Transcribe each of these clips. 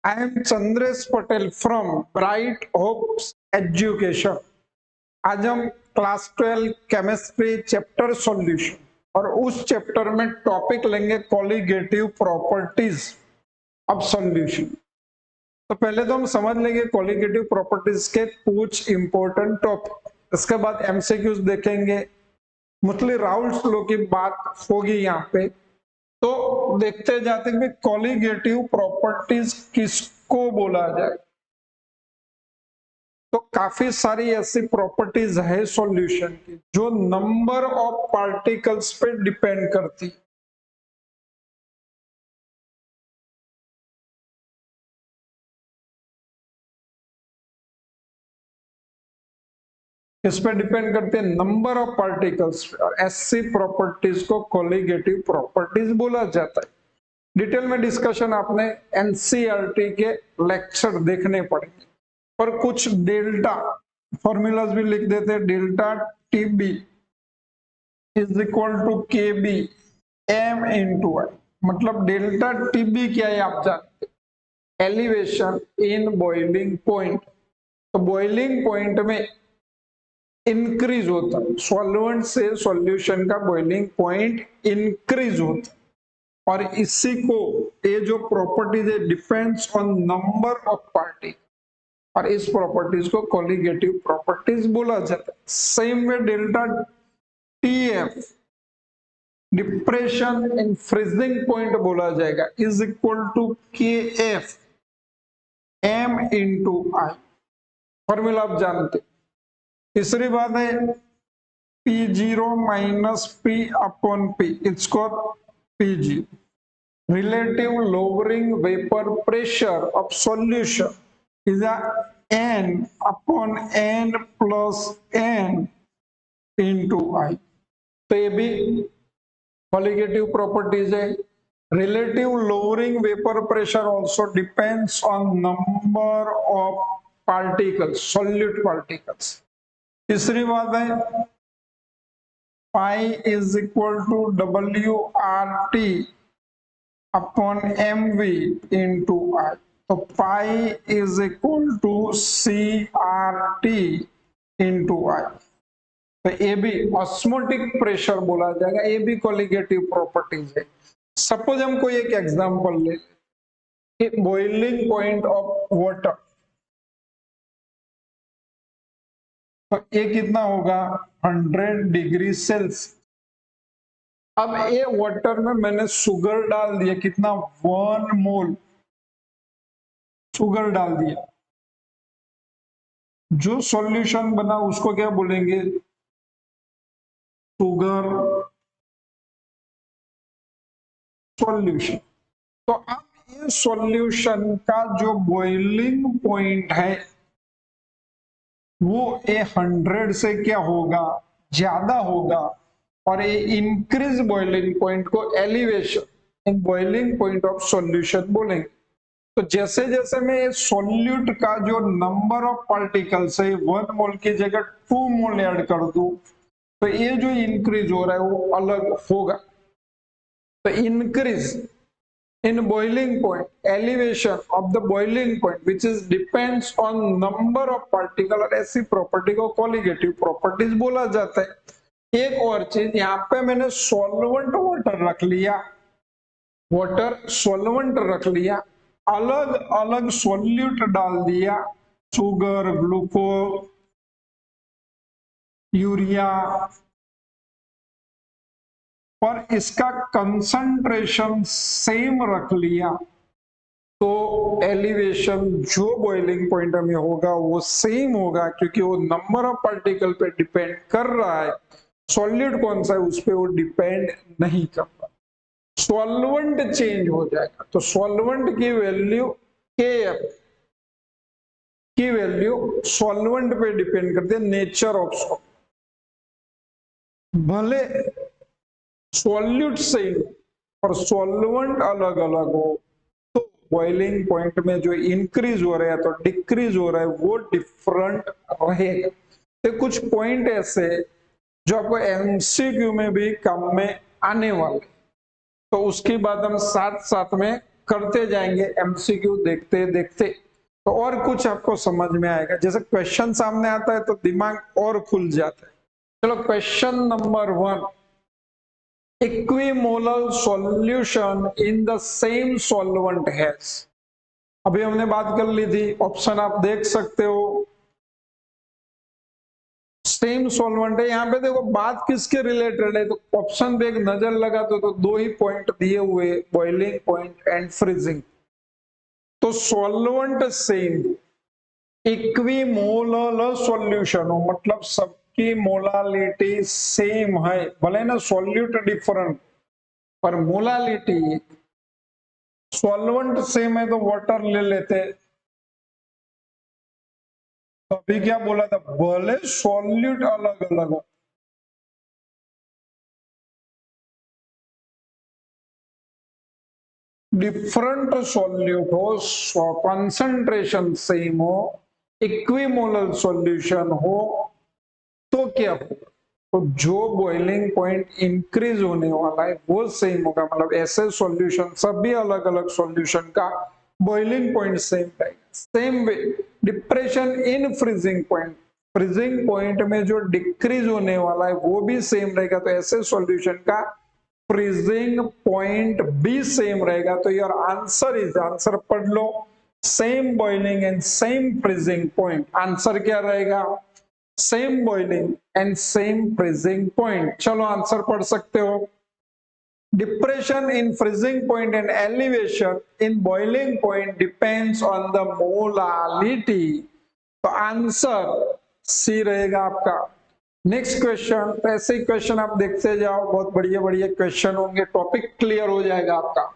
I am Chandresh Patel from bright hopes education. आज हम class 12 chemistry chapter solution और उस चैप्टर में टॉपिक लेंगे कोलिगेटिव प्रॉपर्टीज ऑफ सॉल्यूशन। तो पहले तो हम समझ लेंगे कोलिगेटिव प्रॉपर्टीज के कुछ इंपॉर्टेंट टॉपिक, इसके बाद एमसीक्यूज देखेंगे, मोस्टली राउल्स लॉ की बात होगी यहाँ पे। तो देखते जाते हैं कि कोलिगेटिव प्रॉपर्टीज किसको बोला जाए। तो काफी सारी ऐसी प्रॉपर्टीज है सॉल्यूशन की जो नंबर ऑफ पार्टिकल्स पे डिपेंड करती है। इस पे डिपेंड करते हैं नंबर ऑफ पार्टिकल्स, और ऐसी प्रॉपर्टीज को कोलिगेटिव प्रॉपर्टीज बोला जाता है। डिटेल में डिस्कशन आपने एनसीईआरटी के लेक्चर देखने पड़ेंगे। और कुछ डेल्टा फॉर्मूलाज भी लिख देते हैं। Delta TB is equal to K B M into I. मतलब डेल्टा टीबी क्या है आप जानते हैं, एलिवेशन इन बॉइलिंग पॉइंट। तो बॉइलिंग पॉइंट में इंक्रीज होता है, सॉल्वेंट से सॉल्यूशन का बॉइलिंग पॉइंट इंक्रीज होता है। और इसी को ये जो प्रॉपर्टीज है depends on number of party, और इस प्रॉपर्टीज को कोलिगेटिव प्रॉपर्टीज बोला जाता है। सेम में delta TF depression in freezing point बोला जाएगा, is equal to K F M into I. Formula आप जानते। तीसरी बात है P0 minus P upon P, it's called Pg। relative lowering vapor pressure of solution is a n upon n plus n into I। तो ये भी colligative properties है। relative lowering vapor pressure also depends on number of particles, solute particles। तीसरी बात है pi is equal to WRT upon mv into I. तो pi is equal to CRT into I. तो ये भी ऑस्मोटिक प्रेशर बोला जाएगा, ये भी कोलिगेटिव प्रॉपर्टीज है। सपोज हम कोई एक एग्जांपल ले, बॉइलिंग पॉइंट ऑफ वाटर। तो ये कितना होगा 100 डिग्री सेल्सियस। अब ये वाटर में मैंने शुगर डाल दिया, कितना 1 मोल शुगर डाल दिया। जो सॉल्यूशन बना उसको क्या बोलेंगे, शुगर सॉल्यूशन। तो अब ये सॉल्यूशन का जो बॉइलिंग पॉइंट है वो 100 से क्या होगा, ज्यादा होगा। और ये इंक्रीज बॉइलिंग पॉइंट को elevation in boiling point of solution बोलेंगे। तो जैसे जैसे मैं ये सॉल्यूट का जो नंबर ऑफ पार्टिकल्स है 1 मोल की जगह 2 मोल ऐड कर दूं, तो ये जो इंक्रीज हो रहा है वो अलग होगा। तो increase in boiling point, elevation of the boiling point which is depends on number of particle, और ऐसी प्रॉपर्टी को कोलिगेटिव प्रॉपर्टीज बोला जाता है। एक और चीज, यहाँ पे मैंने सॉल्वेंट वाटर रख लिया, वाटर सॉल्वेंट रख लिया, अलग अलग सॉल्यूट डाल दिया, शुगर, ग्लूकोज, यूरिया, पर इसका कंसंट्रेशन सेम रख लिया, तो एलिवेशन जो बॉइलिंग पॉइंट में होगा वो सेम होगा, क्योंकि वो नंबर ऑफ पार्टिकल पे डिपेंड कर रहा है। सॉलिड कौन सा है उस पे वो डिपेंड नहीं करता। सॉल्वेंट चेंज हो जाएगा, तो सॉल्वेंट की वैल्यू Kf की वैल्यू सॉल्वेंट पे डिपेंड करती है, नेचर ऑफ सॉल्वेंट। भले सॉल्यूट सेम और सॉल्वेंट अलग अलग हो, तो बॉइलिंग पॉइंट में जो इंक्रीज हो रहा है तो डिक्रीज हो रहा है वो डिफरेंट रहेगा। तो कुछ पॉइंट ऐसे जो आपको एमसीक्यू में भी काम में आने वाले, तो उसकी बात हम साथ साथ में करते जाएंगे, एमसीक्यू देखते देखते, तो और कुछ आपको समझ में आएगा। जैसे क्वेश्चन सामने आता है तो दिमाग और खुल जाता है। चलो question number 1, equimolar solution in the same solvent has. अभी हमने बात कर ली थी, ऑप्शन आप देख सकते हो, सेम सॉल्वेंट है। यहाँ पे देखो बात किसके रिलेटेड है, तो ऑप्शन पे एक नजर लगा तो दो ही पॉइंट दिए हुए, बॉइलिंग पॉइंट एंड फ्रीजिंग। तो सॉल्वेंट सेम, इक्विमोलर सॉल्यूशन हो मतलब सबकी मोलालिटी सेम है, भले ना सॉल्यूट डिफरेंट पर मोलालिटी। सॉल्वेंट सेम है तो वाटर ले लेते, तो अभी क्या बोला था, भले सॉल्यूट अलग अलग हो, डिफरेंट सॉल्यूट हो, कंसंट्रेशन सेम हो, इक्विमोलर सॉल्यूशन हो, तो क्या होगा, तो जो बॉइलिंग पॉइंट इंक्रीज होने वाला है वो सेम होगा। मतलब ऐसे सॉल्यूशन, सभी अलग अलग सॉल्यूशन का बॉइलिंग पॉइंट सेम रहेगा। Same way depression in freezing point, freezing point में जो डिक्रीज होने वाला है वो भी सेम रहेगा। तो ऐसे सॉल्यूशन का फ्रीजिंग पॉइंट भी सेम रहेगा। तो योर आंसर इज, आंसर पढ़ लो, same boiling and same freezing point. Answer क्या रहेगा, same boiling and same freezing point. चलो आंसर पढ़ सकते हो, depression in freezing point and elevation in boiling point depends on the molality। तो answer C रहेगा आपका। नेक्स्ट क्वेश्चन, तो ऐसे ही क्वेश्चन आप देखते जाओ, बहुत बढ़िया बढ़िया क्वेश्चन होंगे, टॉपिक क्लियर हो जाएगा आपका।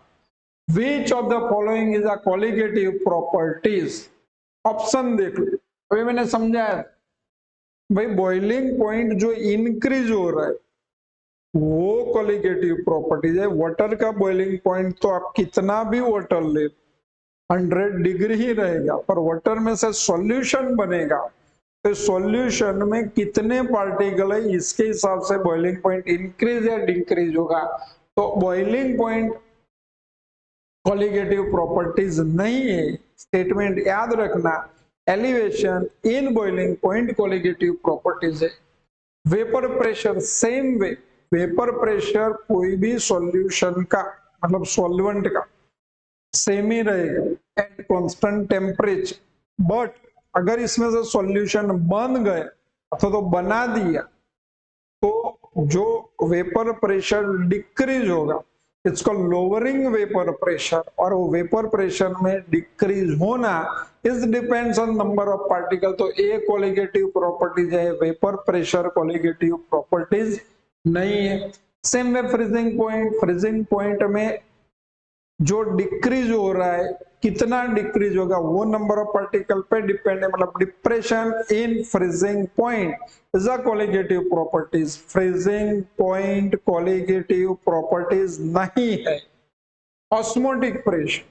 Which of the following is a colligative properties. Option देख लो, अभी मैंने समझाया भाई बॉइलिंग पॉइंट जो इंक्रीज हो रहा है वो कॉलिगेटिव प्रॉपर्टीज है। वाटर का बॉइलिंग पॉइंट तो आप कितना भी वाटर ले 100 डिग्री ही रहेगा, पर वाटर में से सॉल्यूशन बनेगा तो सॉल्यूशन में कितने पार्टिकल है इसके हिसाब से बॉइलिंग पॉइंट इंक्रीज या डिक्रीज होगा। तो बॉइलिंग पॉइंट कॉलिगेटिव प्रॉपर्टीज नहीं है, स्टेटमेंट याद रखना। Elevation in boiling point colligative properties है। Vapour pressure same way, vapour pressure कोई भी सॉल्यूशन का मतलब सॉल्वेंट का सेम ही रहेगा एट कांस्टेंट टेम्परेचर। बट अगर इसमें से सॉल्यूशन बन गए अथवा तो बना दिया तो जो वेपर प्रेशर डिक्रीज होगा, इसको लोअरिंग वेपर प्रेशर, और वो वेपर प्रेशर में डिक्रीज होना is depends on number of particle. तो ए कॉलिगेटिव प्रॉपर्टीज है, वेपर प्रेशर कॉलिगेटिव प्रॉपर्टीज नहीं है। Same way freezing point, freezing point में जो डिक्रीज हो रहा है कितना डिक्रीज होगा वो नंबर ऑफ पार्टिकल पे डिपेंड है। मतलब depression in freezing point is a colligative properties, freezing point colligative properties नहीं है। Osmotic pressure,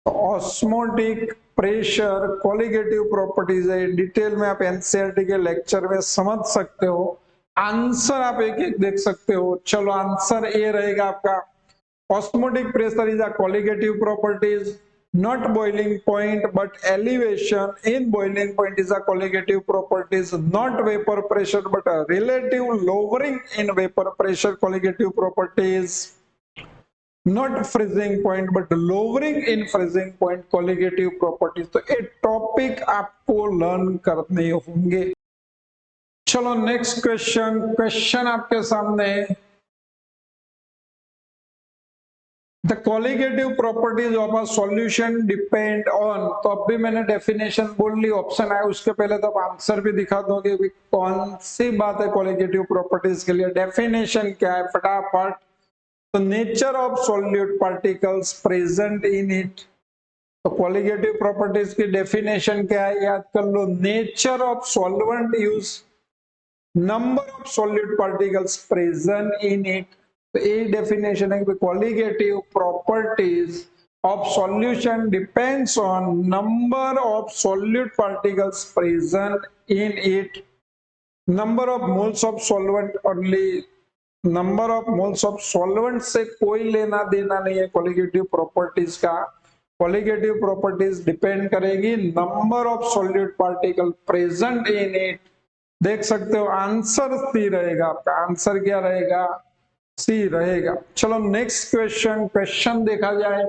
osmotic pressure colligative properties है। डिटेल में आप एनसीईआरटी के लेक्चर में समझ सकते हो। आंसर आप एक एक देख सकते हो। चलो आंसर ए रहेगा आपका, osmotic pressure is a colligative properties, not boiling point but elevation in boiling point is a colligative properties, not vapor pressure but a relative lowering in vapor pressure colligative properties, not freezing point but lowering in freezing point colligative properties। तो ये topic आपको learn करने होंगे। चलो next question, question आपके सामने, The colligative properties of a solution depend on। तो अब भी मैंने डेफिनेशन बोल ली, ऑप्शन आया उसके पहले तो आप आंसर भी दिखा दोगे कि कौन सी बात है colligative properties के लिए। डेफिनेशन क्या है फटाफट, तो nature of solute particles present in it. तो colligative properties की डेफिनेशन क्या है याद कर लो, nature of solvent use, number of solute particles present in it. तो ये डेफिनेशन है कि colligative properties of solution depends on number of solute particles present in it, number of moles of solvent only number of moles of solvent से कोई लेना देना नहीं है कोलिगेटिव प्रॉपर्टीज का। कोलिगेटिव प्रॉपर्टीज डिपेंड करेगी number of solute particle present in it. देख सकते हो आंसर सी रहेगा, आपका आंसर क्या रहेगा, सी रहेगा। चलो नेक्स्ट क्वेश्चन, क्वेश्चन देखा जाए,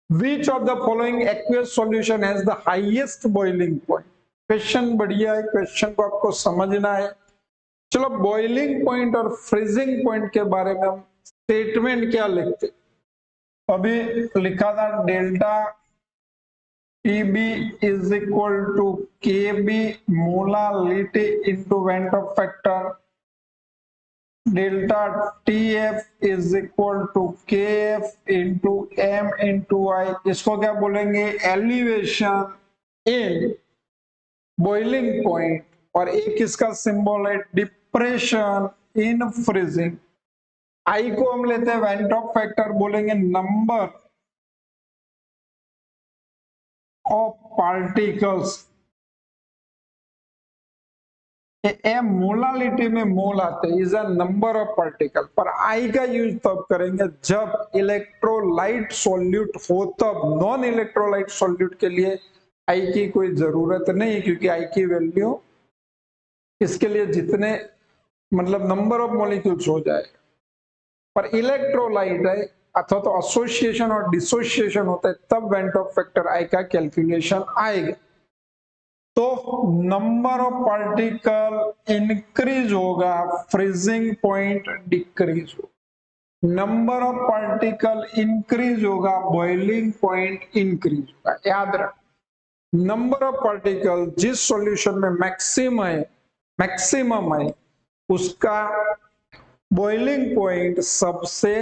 which of the following aqueous solution has the highest boiling point. Question बढ़िया है, क्वेश्चन को आपको समझना है। चलो बॉइलिंग पॉइंट और फ्रीजिंग पॉइंट के बारे में हम स्टेटमेंट क्या लिखते, अभी लिखा था delta TB is equal to KB molality into Ventop factor, delta TF is equal to KF into M into I। इसको क्या बोलेंगे, एलिवेशन इन बॉइलिंग पॉइंट, और एक इसका सिंबल है डिप्रेशन इन फ्रीजिंग। आई को हम लेते हैं वेंटॉप फैक्टर, बोलेंगे नंबर ऑफ पार्टिकल्स। मोलालिटी में मोल आते हैं, is a number of particle, पर आई का यूज तब करेंगे जब इलेक्ट्रोलाइट सॉल्यूट हो, तब नॉन इलेक्ट्रोलाइट सॉल्यूट के लिए आई की कोई जरूरत नहीं, क्योंकि आई की वैल्यू इसके लिए जितने मतलब नंबर ऑफ मॉलिक्यूल्स हो जाए। पर इलेक्ट्रोलाइट है अथवा तो एसोसिएशन और डिसोसिएशन होता है, तब वेंटॉप फैक्टर आई का कैलकुलेशन आएगा। तो नंबर ऑफ पार्टिकल इंक्रीज होगा, फ्रीजिंग पॉइंट डिक्रीज होगा। नंबर ऑफ पार्टिकल इंक्रीज होगा, बॉइलिंग पॉइंट इंक्रीज होगा। याद रख, नंबर ऑफ पार्टिकल जिस सॉल्यूशन में मैक्सिमम है उसका बॉइलिंग पॉइंट सबसे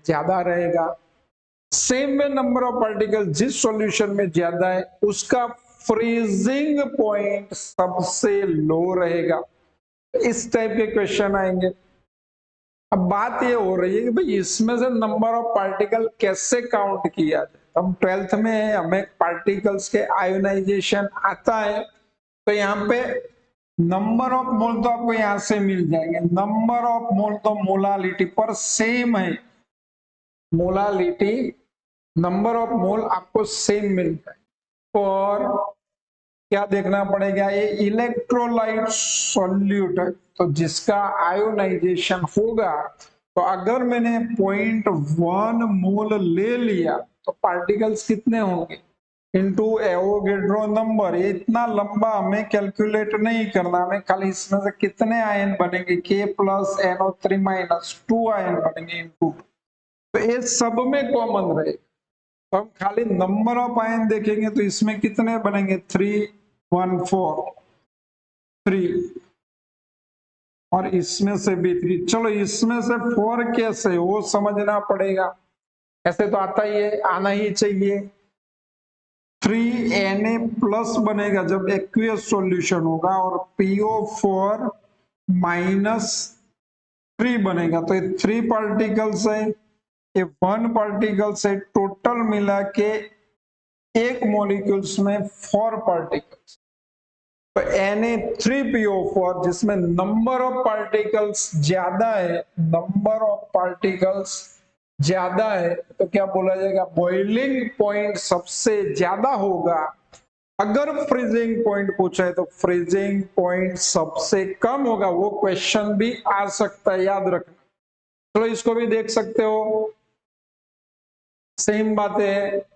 ज्यादा रहेगा। सेम में नंबर ऑफ पार्टिकल जिस सॉल्यूशन में ज्यादा है उसका फ्रीजिंग पॉइंट सबसे लो रहेगा। इस टाइप के क्वेश्चन आएंगे। अब बात ये हो रही है कि भाई इसमें से नंबर ऑफ पार्टिकल कैसे काउंट किया जाए। हम 12th में हमें पार्टिकल्स के आयोनाइजेशन आता है, तो यहाँ पे नंबर ऑफ मोल तो आपको यहां से मिल जाएंगे, नंबर ऑफ मोल तो मोलालिटी पर सेम है, मोलालिटी नंबर ऑफ मोल आपको सेम मिलता है। और क्या देखना पड़ेगा, ये इलेक्ट्रोलाइट सॉल्यूट है, तो जिसका आयोनाइजेशन होगा, तो अगर मैंने 0.1 मोल ले लिया तो पार्टिकल्स कितने होंगे इनटू एवोगेड्रो नंबर। इतना लंबा हमें कैलकुलेट नहीं करना, हमें खाली इसमें से कितने आयन बनेंगे, K plus NO3 minus 2 ion बनेंगे इनटू, तो ये सब में कॉमन रहेगा। तो हम खाली नंबर ऑफ आयन देखेंगे तो इसमें कितने बनेंगे, 3 1 4 3, और इसमें से भी 3। चलो इसमें से 4 कैसे वो समझना पड़ेगा, ऐसे तो आता ही है, आना ही चाहिए। 3Na प्लस बनेगा जब एक्वियस सॉल्यूशन होगा, और PO4 माइनस 3 बनेगा, तो ये 3 पार्टिकल्स है, ये 1 पार्टिकल्स है, टोटल मिला के एक मॉलिक्यूल्स में 4 पार्टिकल्स। तो Na3PO4 जिसमें नंबर ऑफ पार्टिकल्स ज्यादा है, नंबर ऑफ पार्टिकल्स ज्यादा है, तो क्या बोला जाएगा, बॉइलिंग पॉइंट सबसे ज्यादा होगा। अगर फ्रीजिंग पॉइंट पूछा है तो फ्रीजिंग पॉइंट सबसे कम होगा। वो क्वेश्चन भी आ सकता है, याद रखना। चलो इसको भी देख सकते हो, सेम बात है।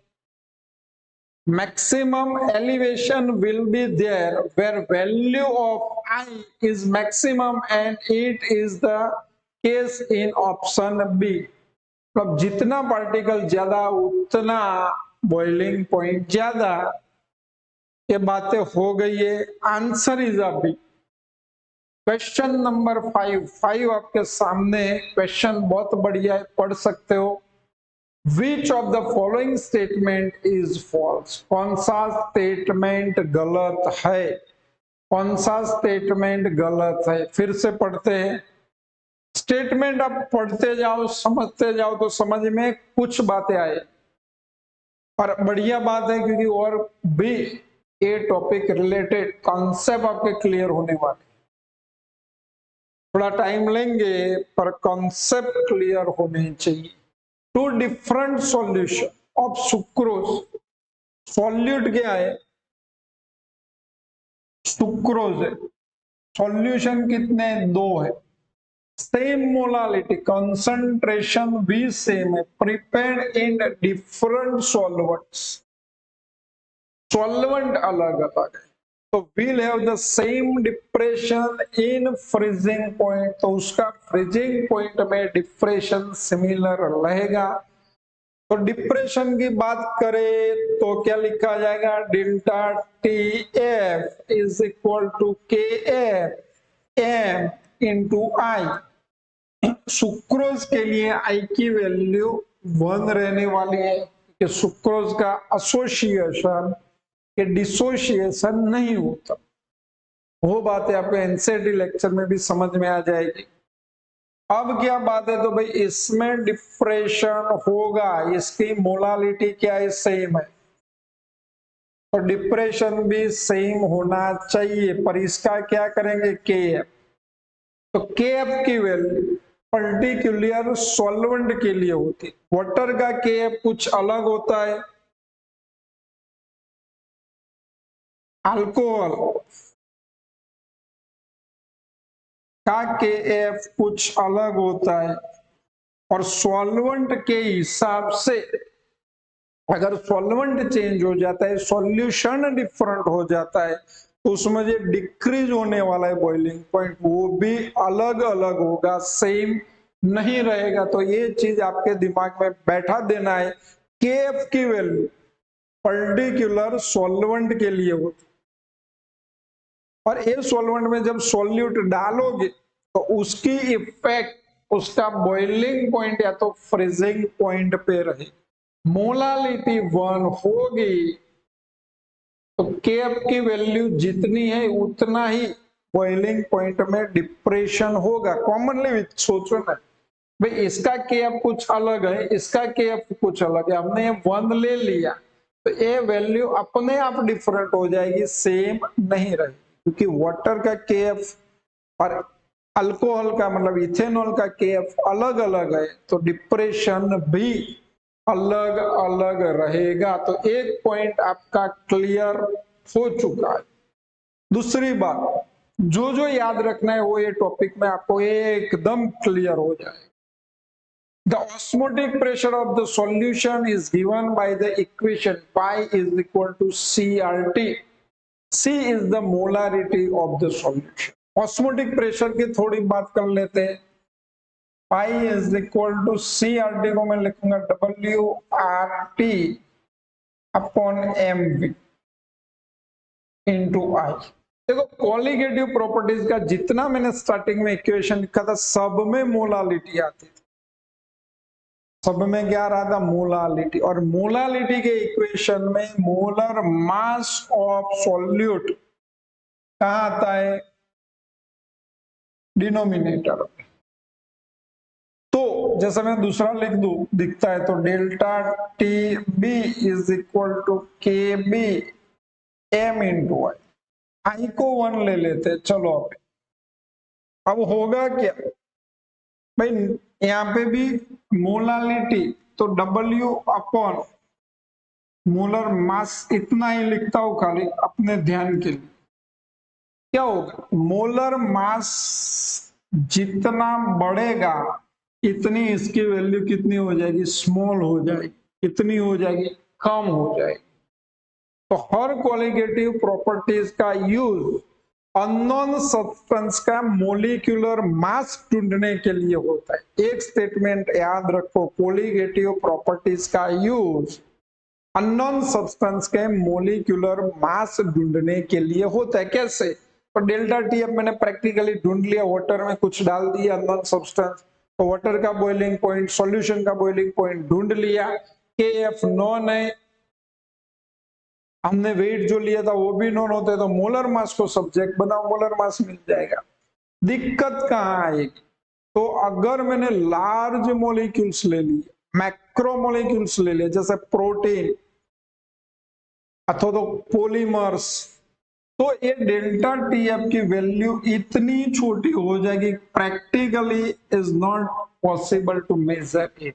Maximum elevation will be there where value of I is maximum, and it is the case in option B। मतलब जितना पार्टिकल ज्यादा उतना बॉइलिंग पॉइंट ज्यादा। ये बातें हो गई है, answer is a B. Question number 5 आपके सामने, क्वेश्चन बहुत बढ़िया है, पढ़ सकते हो। Which of the following statement is false? कौन सा स्टेटमेंट गलत है, कौन सा स्टेटमेंट गलत है, फिर से पढ़ते हैं। स्टेटमेंट आप पढ़ते जाओ, समझते जाओ, तो समझ में कुछ बातें आए। और बढ़िया बात है क्योंकि और भी ये टॉपिक रिलेटेड कॉन्सेप्ट आपके क्लियर होने वाले। थोड़ा टाइम लेंगे पर कॉन्सेप्ट क्लियर होने चाहिए। Two different solution of sucrose, solute क्या है, सुक्रोज है, सॉल्यूशन कितने, दो है, सेम मोलालिटी, कंसंट्रेशन भी सेम है, prepared in different solvents, solvent अलग अलग है, तो we'll have the same depression in freezing point, तो उसका फ्रीजिंग पॉइंट में डिप्रेशन सिमिलर रहेगा। तो डिप्रेशन की बात करें तो क्या लिखा जाएगा, delta T F is equal to K F M into I. Sucrose के लिए आई की वैल्यू 1 रहने वाली है कि सुक्रोज का एसोसिएशन के डिसोसिएशन नहीं होता, वो बातें आपको एनसीईआरटी लेक्चर में भी समझ में आ जाएगी। अब क्या बात है, तो भाई इसमें डिप्रेशन होगा, इसकी मोलालिटी क्या है, सेम है, तो डिप्रेशन भी सेम होना चाहिए, पर इसका क्या करेंगे, के एफ। तो के एफ की वैल्यू पर्टिकुलर सॉल्वेंट के लिए होती है, वाटर का के एफ कुछ अलग होता है, अल्कोहल का के एफ कुछ अलग होता है, और सॉल्वेंट के हिसाब से अगर सॉल्वेंट चेंज हो जाता है, सॉल्यूशन डिफरेंट हो जाता है, तो उसमें जो डिक्रीज होने वाला है बॉइलिंग पॉइंट, वो भी अलग अलग होगा, सेम नहीं रहेगा। तो ये चीज आपके दिमाग में बैठा देना है, केएफ की वैल्यू पर्टिकुलर सॉल्वेंट के लिए होती, और ये सॉल्वेंट में जब सॉल्यूट डालोगे तो उसकी इफेक्ट उसका बॉइलिंग पॉइंट या तो फ्रीजिंग पॉइंट पे रहे। मोलालिटी 1 होगी तो केएफ की वैल्यू जितनी है उतना ही बॉइलिंग पॉइंट में डिप्रेशन होगा। कॉमनली सोचो ना भाई, इसका केएफ कुछ अलग है, इसका केएफ कुछ अलग है, हमने ये 1 ले लिया तो ये वैल्यू अपने आप डिफरेंट हो जाएगी, सेम नहीं रहेगी, क्योंकि वाटर का केएफ और अल्कोहल का मतलब इथेनॉल का केएफ अलग अलग है, तो डिप्रेशन भी अलग अलग रहेगा। तो एक पॉइंट आपका क्लियर हो चुका है। दूसरी बात जो जो याद रखना है वो ये टॉपिक में आपको एकदम क्लियर हो जाए। The osmotic pressure of the solution is given by the equation pi is equal to CRT. C is the molarity of the solution. Osmotic pressure की थोड़ी बात कर लेते हैं। Pi is equal to CRT को मैं लिखूंगा WRT upon MV into I। देखो कॉलिगेटिव प्रॉपर्टीज का जितना मैंने स्टार्टिंग में इक्वेशन लिखा था सब में मोलालिटी आती थी, सब में क्या रहा था, मोलालिटी, और मोलालिटी के इक्वेशन में मोलर मास ऑफ सॉल्यूट कहां आता है, डिनोमिनेटर। तो जैसे मैं दूसरा लिख दूं दिखता है, तो delta T B is equal to K B M into I. I को 1 ले लेते हैं, चलो अब होगा क्या भाई, यहाँ पे भी मोलालिटी तो W अपॉन मोलर मास इतना ही लिखता हूं खाली अपने ध्यान के लिए। क्या होगा, मोलर मास जितना बढ़ेगा इतनी इसकी वैल्यू कितनी हो जाएगी, स्मॉल हो जाएगी, कितनी हो जाएगी, कम हो जाएगी। तो हर क्वालिटेटिव प्रॉपर्टीज का यूज अननोन सब्सटेंस का मोलिकुलर मास ढूंढने के लिए होता है। एक स्टेटमेंट याद रखो, क्वालिटेटिव प्रॉपर्टीज का यूज अननोन सब्सटेंस के मोलिकुलर मास ढूंढने के लिए होता है। कैसे, तो डेल्टा टी अब मैंने प्रैक्टिकली ढूंढ लिया, वाटर में कुछ डाल दिया अननोन सब्सटेंस, तो वाटर का बॉइलिंग पॉइंट, सॉल्यूशन का बॉइलिंग पॉइंट ढूंढ लिया, के एफ नॉन है, हमने वेट जो लिया था वो भी नॉन होते, तो मोलर मास को सब्जेक्ट बनाओ, मोलर मास मिल जाएगा। दिक्कत कहां आएगी, तो अगर मैंने लार्ज मोलिक्यूल्स ले लिए, मैक्रोमोलिक्यूल्स ले लिए, जैसे प्रोटीन अथवा तो पॉलीमर्स, तो ये डेल्टा टीएफ की वैल्यू इतनी छोटी हो जाएगी, practically is not possible to measure it.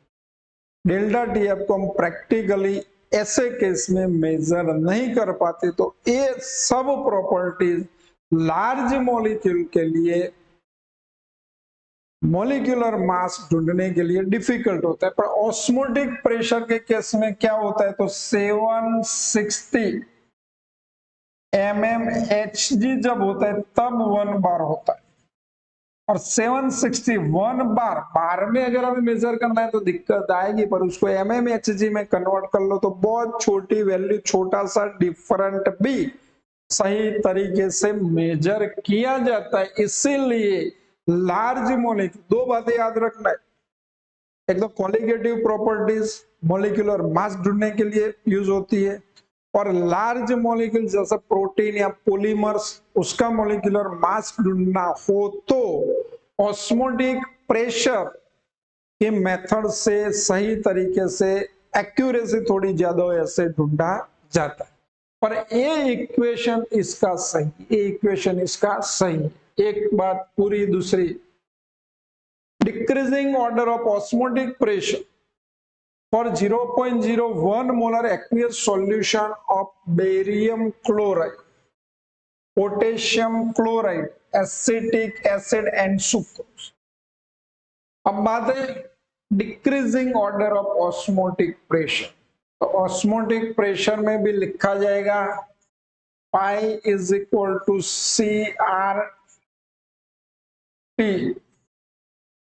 Delta TF को हम प्रैक्टिकली ऐसे केस में मेजर नहीं कर पाते। तो ये सब प्रॉपर्टीज लार्ज मॉलिक्यूल के लिए मॉलिक्यूलर मास ढूंढने के लिए डिफिकल्ट होता है। पर ऑस्मोटिक प्रेशर के केस में क्या होता है, तो 760 mmHg जब होता है तब 1 बार होता है। और 761 बार में अगर हमें मेजर करना है तो दिक्कत आएगी, पर उसको mmHg में कन्वर्ट कर लो तो बहुत छोटी वैल्यू, छोटा सा डिफरेंट भी सही तरीके से मेजर किया जाता है। इसीलिए लार्ज मॉलिक्यूल, दो बातें याद रखना है, एक तो कॉलिगेटिव प्रॉपर्टीज मॉलिक्यूलर मास ढूंढने के लिए यूज होती है, और लार्ज मॉलिक्यूल जैसे प्रोटीन या पॉलीमर्स, उसका मॉलिक्यूलर मास ढूंढना हो तो ऑस्मोटिक प्रेशर के मेथड से सही तरीके से, एक्यूरेसी थोड़ी ज्यादा हो, ऐसे ढूंढा जाता है। पर ये इक्वेशन इसका सही, ये इक्वेशन इसका सही। एक बात पूरी, दूसरी decreasing order of osmotic pressure for 0.01 molar aqueous solution of barium chloride, potassium chloride, acetic acid and sucrose। अब बात है decreasing order of osmotic pressure. तो ऑस्मोटिक प्रेशर में भी लिखा जाएगा pi is equal to CRT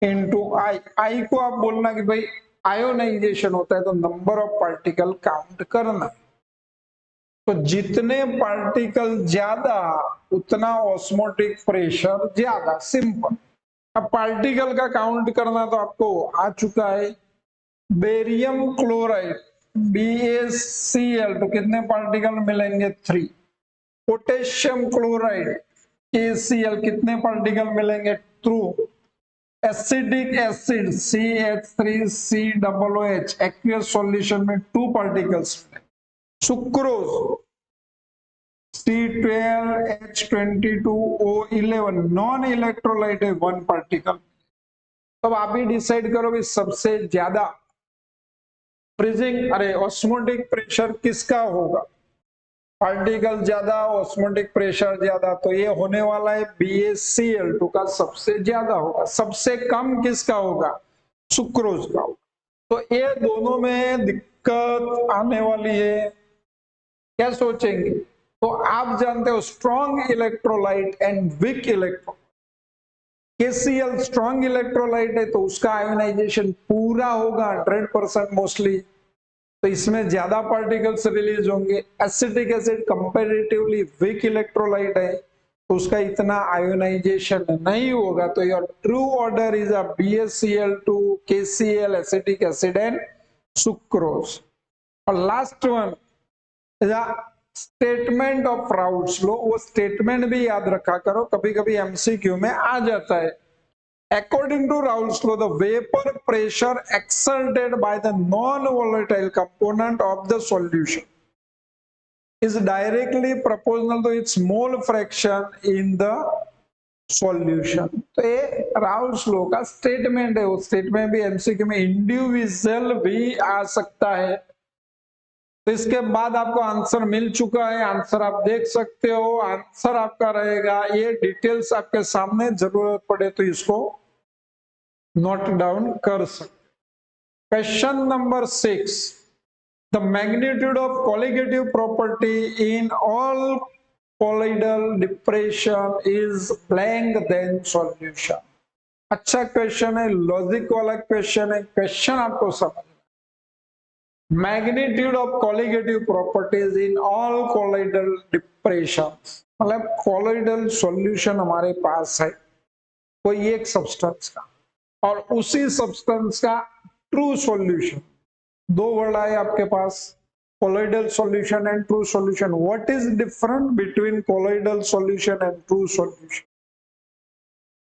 into I. I को आप बोलना कि भाई आयोनाइजेशन होता है तो नंबर ऑफ पार्टिकल काउंट करना। तो जितने पार्टिकल ज्यादा उतना ऑस्मोटिक प्रेशर ज्यादा, सिंपल। अब पार्टिकल का काउंट करना तो आपको आ चुका है। बेरियम क्लोराइड BaCl तो कितने पार्टिकल मिलेंगे, 3। पोटेशियम क्लोराइड KCl कितने पार्टिकल मिलेंगे, 2। Acidic acid CH3COOH aqueous solution में 2 particles. Sucrose C12H22O11 non electrolyte है, 1 पार्टिकल। तब आप ही डिसाइड करो भी सबसे ज्यादा फ्रीजिंग ऑस्मोटिक प्रेशर किसका होगा। पार्टिकल ज्यादा, ऑस्मोटिक प्रेशर ज्यादा, तो ये होने वाला है BaCl2 का सबसे ज्यादा होगा। सबसे कम किसका होगा, सुक्रोज का होगा। तो ये दोनों में दिक्कत आने वाली है, क्या सोचेंगे। तो आप जानते हो strong electrolyte and weak electrolyte. KCl strong electrolyte है तो उसका आयोनाइजेशन पूरा होगा 100% मोस्टली, तो इसमें ज्यादा पार्टिकल्स रिलीज होंगे। Acetic acid comparatively weak electrolyte है तो उसका इतना आयोनाइजेशन नहीं होगा। तो your true order is a BaCl2, KCl, acetic acid and sucrose. और last one is a statement of Raoult's law. वो स्टेटमेंट भी याद रखा करो, कभी कभी MCQ में आ जाता है। According to Raoult's law, the vapor pressure exerted by the non-volatile component of the solution is directly proportional to its mole fraction in the solution। तो ये राउल्ट्स लॉ का स्टेटमेंट है। वो स्टेटमेंट भी MCQ में इंडिविजुअल भी आ सकता है। तो इसके बाद आपको आंसर मिल चुका है, आंसर आप देख सकते हो। आंसर आपका रहेगा, ये डिटेल्स आपके सामने, जरूरत पड़े तो इसको नोट डाउन कर सकते। Question number 6, the magnitude of colligative property in all colloidal depression is blank than solution. अच्छा क्वेश्चन है, लॉजिक वाला क्वेश्चन है। क्वेश्चन आपको समझ, magnitude of colligative properties in all colloidal depressions, मतलब कोलिडल सॉल्यूशन हमारे पास है कोई एक सब्सटेंस का, और उसी सब्सटेंस का ट्रू सॉल्यूशन। दो वर्ड आए आपके पास, colloidal solution and true solution. What is different between colloidal solution and true solution.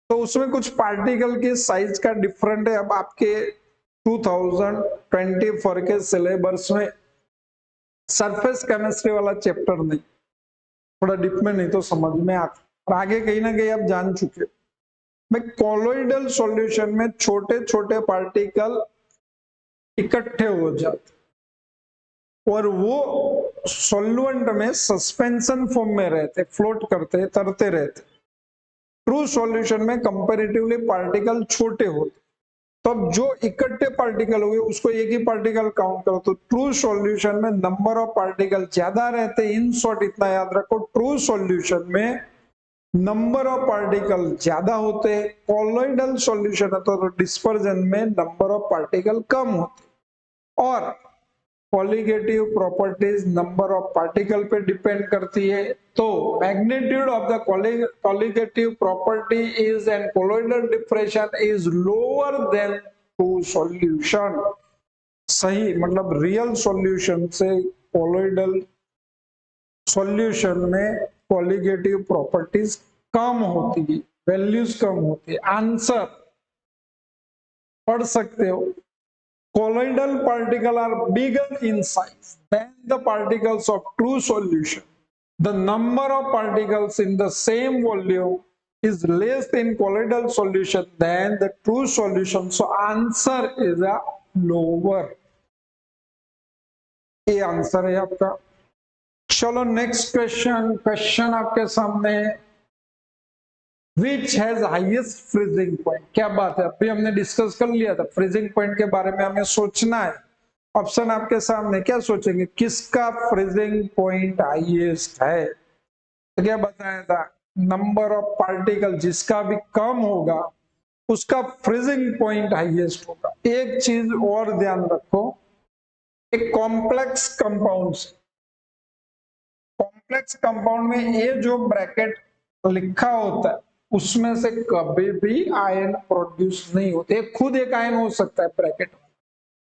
तो उसमें कुछ पार्टिकल के साइज का डिफरेंट है। अब आपके 2024 के सिलेबस में सरफेस केमिस्ट्री वाला चैप्टर नहीं, थोड़ा डिप में नहीं तो समझ में आता, और आगे कहीं ना कहीं आप जान चुके। भाई कॉलोइडल सॉल्यूशन में छोटे छोटे पार्टिकल इकट्ठे हो जाते और वो सॉल्वेंट में सस्पेंशन फॉर्म में रहते, फ्लोट करते, तरते रहते। ट्रू सॉल्यूशन में कंपैरेटिवली पार्टिकल छोटे होते, तब जो इकट्ठे पार्टिकल हुए उसको एक ही पार्टिकल काउंट करो। तो ट्रू सॉल्यूशन में नंबर ऑफ पार्टिकल ज्यादा रहते। इन शॉर्ट इतना याद रखो, ट्रू सॉल्यूशन में नंबर ऑफ पार्टिकल ज्यादा होते, कॉलोइडल सॉल्यूशन है तो डिस्पर्जन में नंबर ऑफ पार्टिकल कम होते। और colligative properties number of particle पे डिपेंड करती है। तो magnitude of the colligative property is and colloidal differentiation is lower than true solution. सही मतलब रियल सॉल्यूशन से कॉलोइडल सॉल्यूशन में कॉलिगेटिव प्रॉपर्टीज कम होती है, वैल्यूज कम होती है। आंसर पढ़ सकते हो, colloidal particles are bigger in size than the particles of true solution. The number of particles in the same volume is less in colloidal solution than the true solution. So answer is a lower. ये answer है आपका। चलो next question, question आपके सामने है, Which has highest freezing point? क्या बात है, अभी हमने डिस्कस कर लिया था फ्रीजिंग पॉइंट के बारे में, हमें सोचना है। ऑप्शन आपके सामने, क्या सोचेंगे, किसका फ्रीजिंग पॉइंट हाईएस्ट है? तो क्या बताया था, नंबर ऑफ पार्टिकल जिसका भी कम होगा उसका फ्रीजिंग पॉइंट हाईएस्ट होगा। एक चीज और ध्यान रखो, एक कॉम्प्लेक्स कंपाउंड, कॉम्प्लेक्स कंपाउंड में ये जो ब्रैकेट लिखा होता है उसमें से कभी भी आयन प्रोड्यूस नहीं होते। खुद एक आयन हो सकता है ब्रैकेट,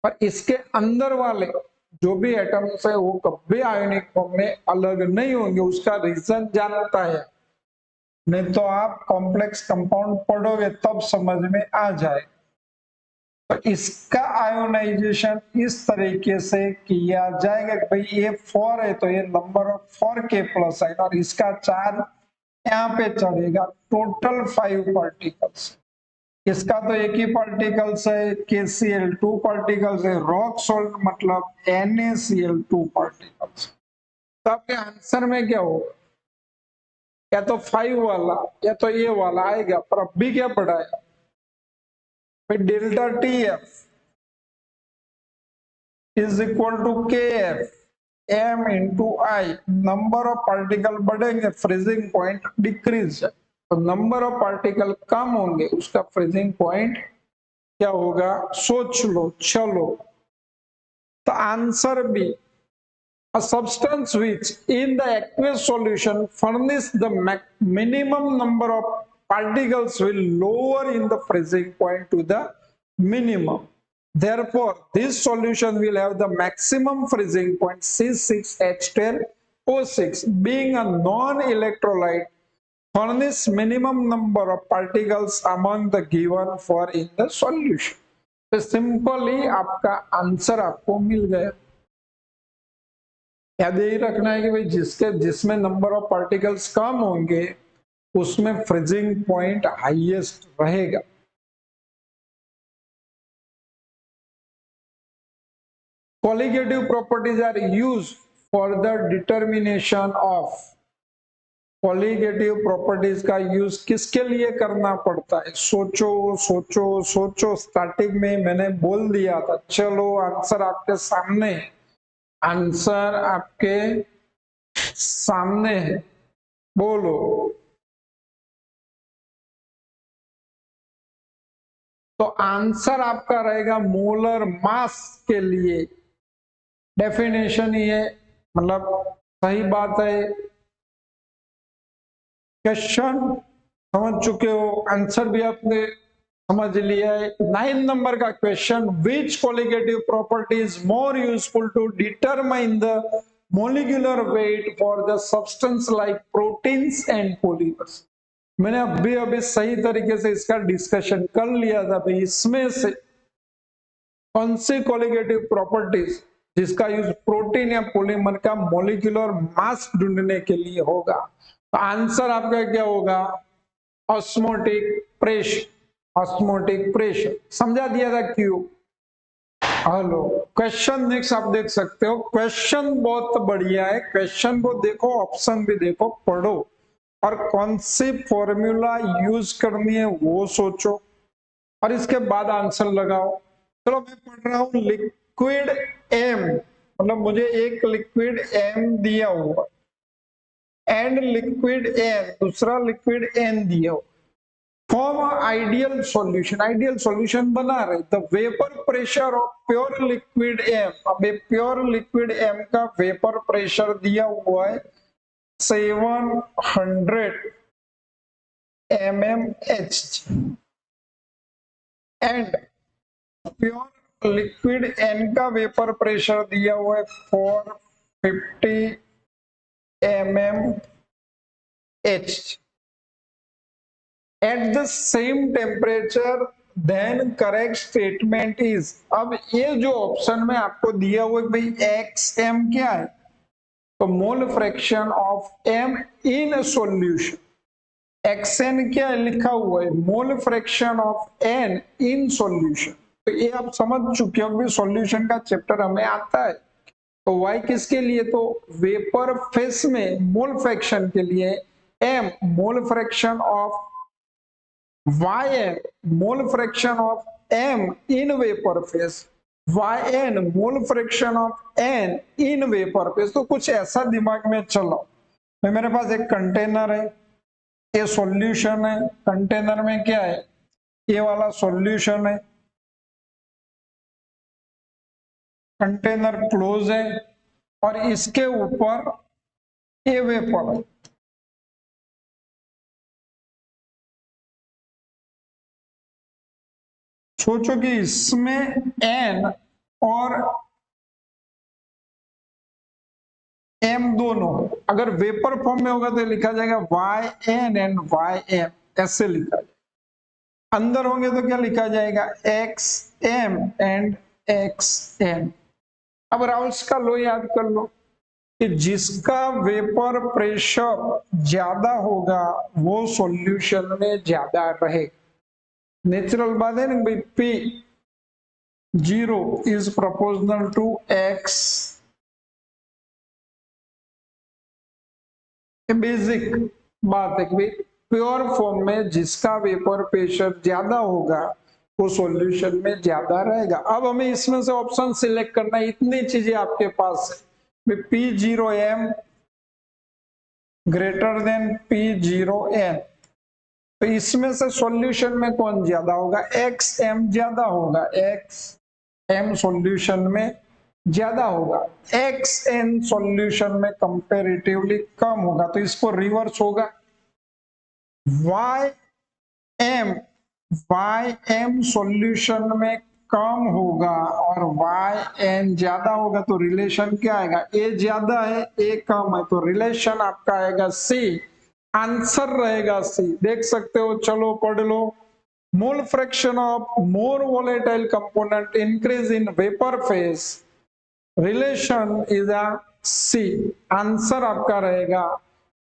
पर इसके अंदर वाले जो भी एटम्स है वो कभी आयोनिक फॉर्म में अलग नहीं होंगे। उसका रीजन जानता है, नहीं तो आप कॉम्प्लेक्स कंपाउंड पढ़ोगे तब समझ में आ जाए। तो इसका आयोनाइजेशन इस तरीके से किया जाएगा कि भाई ये 4 है तो ये नंबर ऑफ 4 के प्लस आएगा, और इसका चार्ज यहाँ पे चढ़ेगा। टोटल 5 पार्टिकल्स, इसका तो एक ही पार्टिकल्स है, KCl2 पार्टिकल्स है, रॉक सॉल्ट मतलब NaCl2 पार्टिकल्स। तो आपके आंसर में क्या होगा, या तो 5 वाला या तो ये वाला आएगा, पर अब भी क्या पढ़ा है, delta TF is equal to KF M into I। Number of particle बढ़ेंगे, फ्रीजिंग पॉइंट डिक्रीज है। तो नंबर ऑफ पार्टिकल कम होंगे, उसका फ्रीजिंग पॉइंट क्या होगा, सोच लो। चलो तो answer B, a substance which in the aqueous solution furnish the minimum number of particles will lower in the freezing point to the minimum. Therefore, this solution will have the maximum freezing point C6H12O6. Being a non-electrolyte, furnish minimum number of particles among the given for in the solution. तो simply आपका answer आपको मिल गया। याद यही रखना है कि भाई जिसमें नंबर ऑफ पार्टिकल्स कम होंगे उसमें फ्रीजिंग पॉइंट हाईएस्ट रहेगा। Colligative properties are used for the determination of, colligative properties का यूज किसके लिए करना पड़ता है, सोचो सोचो सोचो। स्टार्टिंग में मैंने बोल दिया था। चलो आंसर आपके सामने, आंसर आपके सामने है, बोलो। तो आंसर आपका रहेगा मोलर मास के लिए। डेफिनेशन ही है, मतलब सही बात है। क्वेश्चन समझ चुके हो, आंसर भी आपने समझ लिया है। 9 नंबर का question, which colligative property is more useful to determine the molecular weight for the substance like proteins and polymers. मैंने अभी सही तरीके से इसका डिस्कशन कर लिया था भाई, इसमें से कौन सी कॉलिगेटिव प्रॉपर्टीज जिसका यूज प्रोटीन या पॉलीमर का मॉलिक्यूलर मास ढूंढने के लिए होगा। तो आंसर आपका क्या होगा? Osmotic pressure. ऑस्मोटिक प्रेशर समझा दिया था क्यों? हेलो, क्वेश्चन नेक्स्ट आप देख सकते हो। क्वेश्चन बहुत बढ़िया है, क्वेश्चन को देखो, ऑप्शन भी देखो, पढ़ो और कौन सी फॉर्मूला यूज करनी है वो सोचो और इसके बाद आंसर लगाओ। चलो मैं पढ़ रहा हूं, लिक्विड एम, मतलब मुझे एक लिक्विड एम दिया हुआ एंड लिक्विड एन, दूसरा लिक्विड एन दिया हुआ। Form ideal solution, ideal solution बना रहे। The vapour pressure of pure liquid M, अब प्योर लिक्विड एम का वेपर प्रेशर दिया हुआ है 700 mmHg and pure liquid N का वेपर प्रेशर दिया हुआ है 450 mmHg at the same temperature, then correct statement is. अब ये जो ऑप्शन में आपको दिया हुआ है भाई एक्स एम क्या है, तो mole fraction of M in solution. X N क्या लिखा हुआ है? Mole fraction of N in solution. तो ये आप समझ चुके हो, सॉल्यूशन का चैप्टर हमें आता है। तो वाई किसके लिए? तो वेपर फेस में मोल फ्रैक्शन के लिए, M mole fraction of yn mole fraction of m in vapour phase, yn mole fraction of n in vapour phase. तो कुछ ऐसा दिमाग में चलो, मेरे पास एक कंटेनर है, ये सॉल्यूशन है, कंटेनर में क्या है? ये वाला सॉल्यूशन है, कंटेनर क्लोज है और इसके ऊपर ये वेपर है। सोचो कि इसमें n और m दोनों, अगर वेपर फॉर्म में होगा तो लिखा जाएगा yn एंड ym, ऐसे लिखा जाएगा। अंदर होंगे तो क्या लिखा जाएगा? xm and xn। अब राउल्स का लॉ याद कर लो कि जिसका वेपर प्रेशर ज्यादा होगा वो सॉल्यूशन में ज्यादा रहेगा। नेचुरल बात है ना भाई, P0 is proportional to x। Basic बात है कि भाई प्योर फॉर्म में जिसका वेपर प्रेशर ज्यादा होगा वो सॉल्यूशन में ज्यादा रहेगा। अब हमें इसमें से ऑप्शन सिलेक्ट करना है, इतनी चीजें आपके पास है। P0m ग्रेटर देन P0n, तो इसमें से सॉल्यूशन में कौन ज्यादा होगा? xm ज्यादा होगा, xm सॉल्यूशन में ज्यादा होगा, xn सॉल्यूशन में कंपैरेटिवली कम होगा। तो इसको रिवर्स होगा, ym सॉल्यूशन में कम होगा और yn ज्यादा होगा। तो रिलेशन क्या आएगा? a ज्यादा है a कम है, तो रिलेशन आपका आएगा c। आंसर रहेगा सी, देख सकते हो। चलो पढ़ लो। Mole fraction of more volatile component increase in vapour phase, relation is a C. Answer आपका रहेगा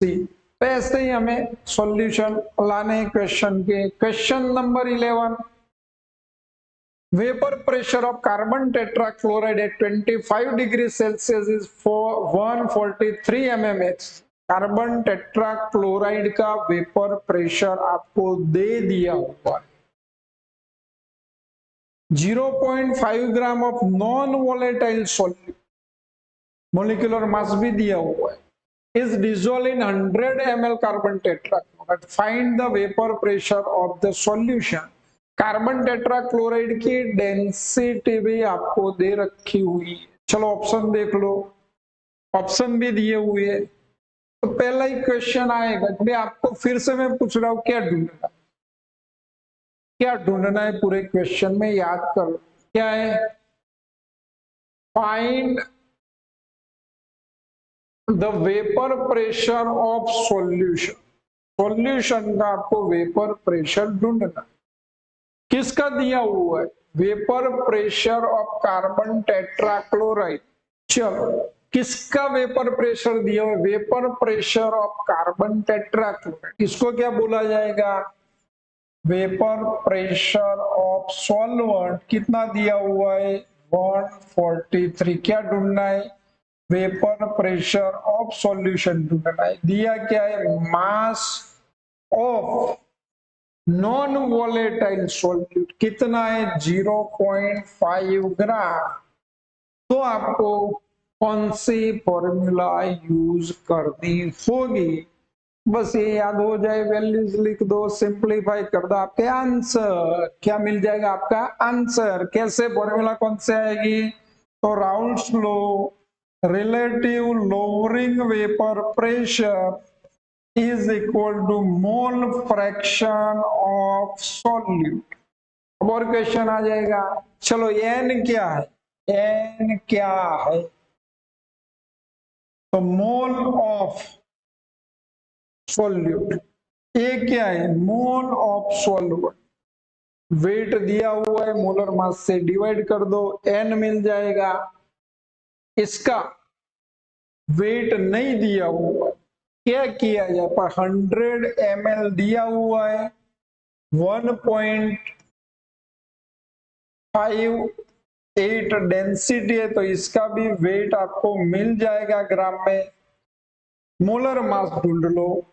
सी। तो ऐसे ही हमें सॉल्यूशन लाने क्वेश्चन के। Question number 11, vapour pressure of carbon tetrachloride at 25 degree Celsius is 143 mmH। Carbon tetrachloride का vapour pressure आपको दे दिया हुआ है। 0.5 gram of non volatile solute, molecular mass भी दिया हुआ है, is dissolved in 100 ml carbon tetrachloride. Find the vapour pressure of the solution. Carbon tetrachloride की डेंसिटी भी आपको दे रखी हुई है। चलो ऑप्शन देख लो, ऑप्शन भी दिए हुए हैं। तो पहला ही क्वेश्चन आएगा, मैं आपको फिर से मैं पूछ रहा हूं क्या ढूंढना, क्या ढूंढना है पूरे क्वेश्चन में, याद कर लो क्या है। Find the vapour pressure of solution. Solution का आपको वेपर प्रेशर ढूंढना। किसका दिया हुआ है? Vapour pressure of carbon tetrachloride चलो, किसका वेपर प्रेशर दिया हुआ? Vapour pressure of carbon tetrachloride. इसको क्या बोला जाएगा? वेपर प्रेशर ऑफ सॉल्वेंट कितना दिया हुआ है? 143। क्या ढूंढना है? वेपर प्रेशर ऑफ सॉल्यूशन ढूंढना है। दिया क्या है? Mass of non volatile solute कितना है? 0.5 ग्राम। तो आपको कौन सी फॉर्मूला यूज करनी होगी? बस ये याद हो जाए, वैल्यूज लिख दो, सिंपलीफाई कर दो, आपके आंसर क्या मिल जाएगा? आपका आंसर। कैसे? फॉर्मूला कौन से आएगी? तो Raoult's law, relative lowering vapour pressure is equal to mole fraction of solute. अब और क्वेश्चन आ जाएगा। चलो, एन क्या है? एन क्या है? तो मोल ऑफ सॉल्यूट। ए क्या है? Mole of solute. वेट दिया हुआ है, मोलर मास से डिवाइड कर दो, एन मिल जाएगा। इसका वेट नहीं दिया हुआ, क्या किया जाए? पर 100 ml दिया हुआ है, 1.58 डेंसिटी है, तो इसका भी वेट आपको मिल जाएगा ग्राम में। मोलर मास ढूंढ लो।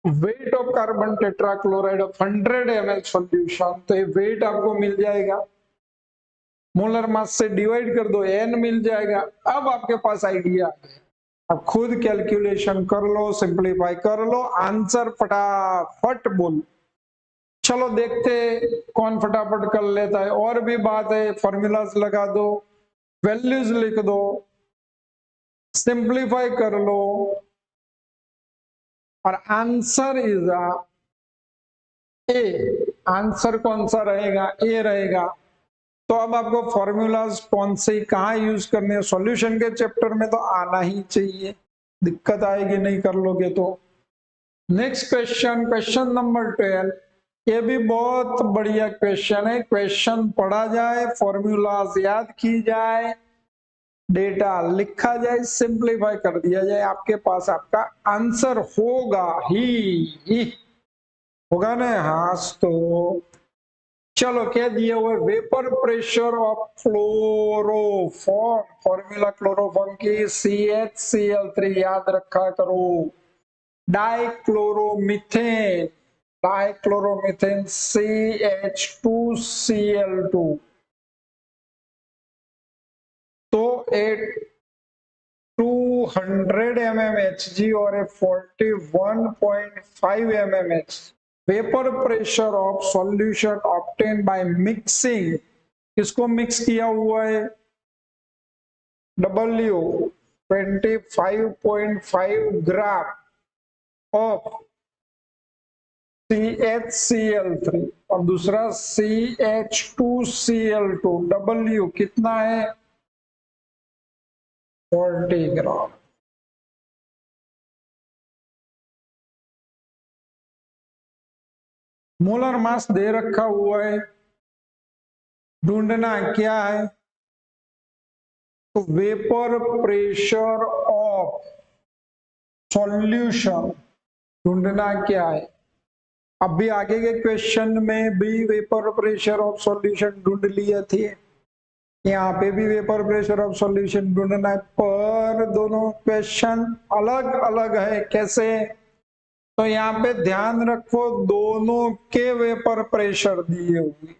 Weight of carbon tetrachloride of 100 ml solution, तो ये वेट आपको मिल जाएगा। मोलर मास से डिवाइड कर दो, एन मिल जाएगा। अब आपके पास आइडिया आ गया, अब खुद कैलकुलेशन कर लो, सिंपलीफाई कर लो, आंसर फटाफट बोल। चलो देखते कौन फटाफट कर लेता है। और भी बात है, फॉर्मूलाज लगा दो, वैल्यूज लिख दो, सिंपलीफाई कर लो, और आंसर इज ए। आंसर कौन सा रहेगा? ए रहेगा। तो अब आपको फॉर्मूलाज कौन से कहां यूज करने हैं? सॉल्यूशन के चैप्टर में तो आना ही चाहिए, दिक्कत आएगी नहीं कर लोगे तो। Next question, question number 12। ये भी बहुत बढ़िया क्वेश्चन है। क्वेश्चन पढ़ा जाए, फॉर्मूलाज याद की जाए, डेटा लिखा जाए, सिंपलीफाई कर दिया जाए, आपके पास आपका आंसर होगा ही होगा ना? हाँ। तो चलो, क्या दिया हुआ है? Vapour pressure of chloroform. Formula chloroform की CH Cl3 याद रखा करो। Dichloromethane, dichloromethane CH2Cl2। तो एक 200 mmHg और a 41.5 mmH vapour pressure of solution obtain by mixing. किसको मिक्स किया हुआ है? W 25.5 ग्राम ऑफ CHCl3 और दूसरा CH2Cl2। W कितना है? 40 ग्राम। मोलर मास दे रखा हुआ है, ढूंढना क्या है? तो वेपर प्रेशर ऑफ सॉल्यूशन ढूंढना क्या है? अब भी आगे के क्वेश्चन में भी वेपर प्रेशर ऑफ सॉल्यूशन ढूंढ लिए थे, यहाँ पे भी वेपर प्रेशर ऑफ सॉल्यूशन ढूंढना है, पर दोनों क्वेश्चन अलग अलग है। कैसे? तो यहाँ पे ध्यान रखो, दोनों के वेपर प्रेशर दिए हुए,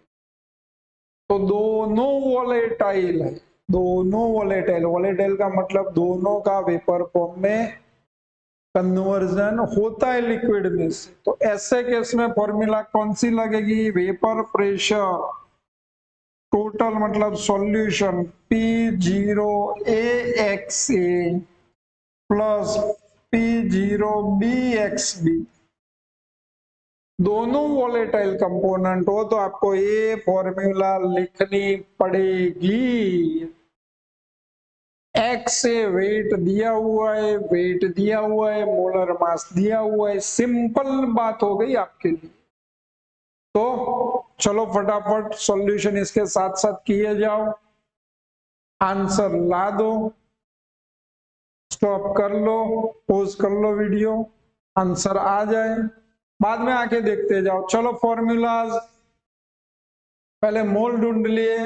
तो दोनों वॉलेटाइल है। दोनों वॉलेटाइल, वॉलेटाइल का मतलब दोनों का वेपर फॉर्म में कन्वर्जन होता है लिक्विड में से। तो ऐसे केस में फॉर्मूला कौन सी लगेगी? वेपर प्रेशर टोटल मतलब सॉल्यूशन P0AXA प्लस P0BXB। दोनों वॉलेटाइल कंपोनेंट हो तो आपको ये फॉर्मूला लिखनी पड़ेगी। एक्स से वेट दिया हुआ है, वेट दिया हुआ है, मोलर मास दिया हुआ है, सिंपल बात हो गई आपके लिए। तो चलो फटाफट सॉल्यूशन इसके साथ साथ किए जाओ, आंसर ला दो। स्टॉप कर लो, पॉज कर लो वीडियो, आंसर आ जाए, बाद में आके देखते जाओ। चलो फॉर्मूलाज, पहले मोल ढूंढ लिए,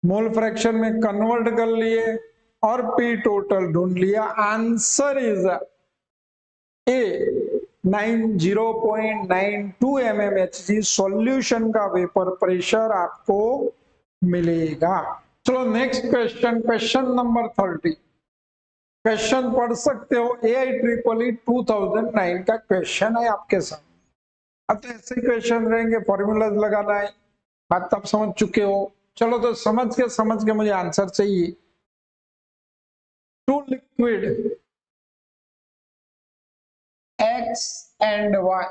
मोल फ्रैक्शन में कन्वर्ट कर लिए और पी टोटल ढूंढ लिया। Answer is a 90.92 mmHg solution का वेपर प्रेशर आपको मिलेगा। चलो next question, question number 30। Question पढ़ सकते हो, AIEEE 2009 का क्वेश्चन है आपके सामने। अब तो ऐसे क्वेश्चन रहेंगे, फॉर्मूलाज लगाना है, बात तब समझ चुके हो। चलो तो समझ के मुझे आंसर चाहिए। Two liquid X and Y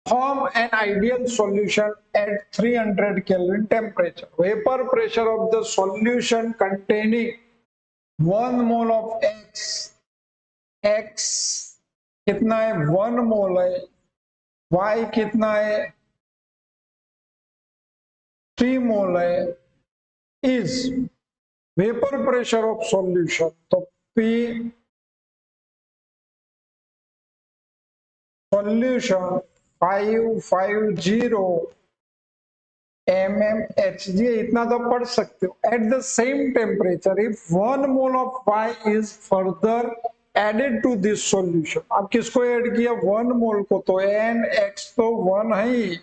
form an ideal solution at 300 Kelvin temperature. Vapor pressure of the solution containing 1 mole of X कितना है 1 मोल है, Y कितना है 3 मोल है, is vapor pressure of solution, तो P solution 550 mmHg, इतना तो पढ़ सकते हो। At the same temperature if 1 mole of Y is further added to this solution. अब किसको ऐड किया 1 मोल को, तो NX तो 1 है ही,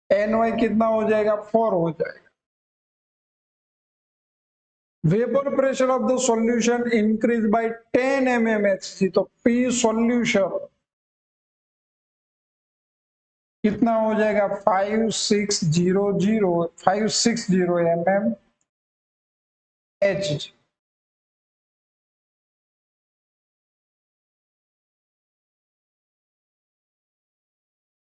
NY कितना हो जाएगा 4 हो जाएगा। Vapour pressure of the solution increase by 10 mmHg, तो P सॉल्यूशन कितना हो जाएगा 560 mmHg।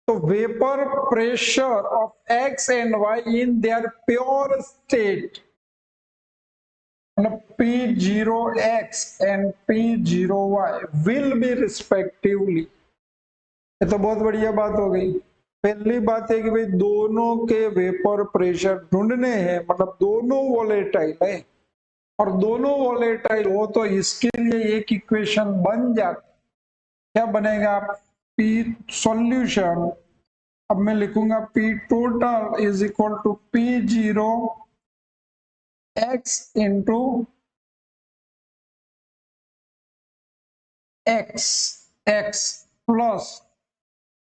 तो vapour pressure of X and Y in their pure state, P0X and P0Y will be respectively। ये तो बहुत बढ़िया बात हो गई। पहली बात है कि भाई दोनों के वेपर प्रेशर ढूंढने हैं, मतलब दोनों वोलेटाइल है, और दोनों वोलेटाइल हो तो इसके लिए एक इक्वेशन बन जाती। क्या बनेगा P सॉल्यूशन, अब मैं लिखूंगा P total is equal to P0X into X plus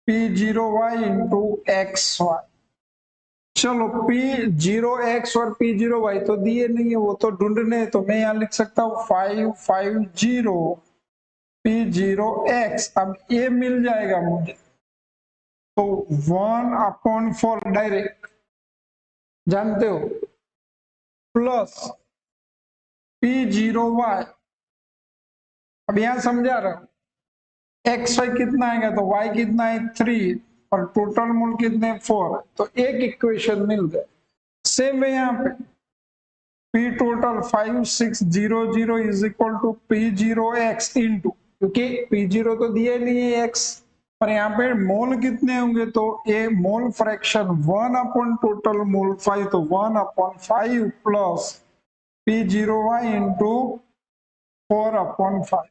P0Y into XY। चलो P0X और P0Y तो दिए नहीं है, वो तो ढूंढने, तो मैं यहां लिख सकता हूं 550 P0X। अब ये मिल जाएगा मुझे, तो 1/4 डायरेक्ट जानते हो, प्लस P0Y। अब यहां समझा रहा हूं, XY कितना आएगा तो Y कितना है 3 और टोटल मोल कितने 4, तो एक इक्वेशन मिल गए। सेम है यहाँ पे P total 5600 is equal to P0X into, क्योंकि P0 तो दिए नहीं है X, पर यहाँ पे मोल कितने होंगे, तो ये mole fraction 1 upon total mole 5, तो 1/5 प्लस P0Y इंटू 4/5।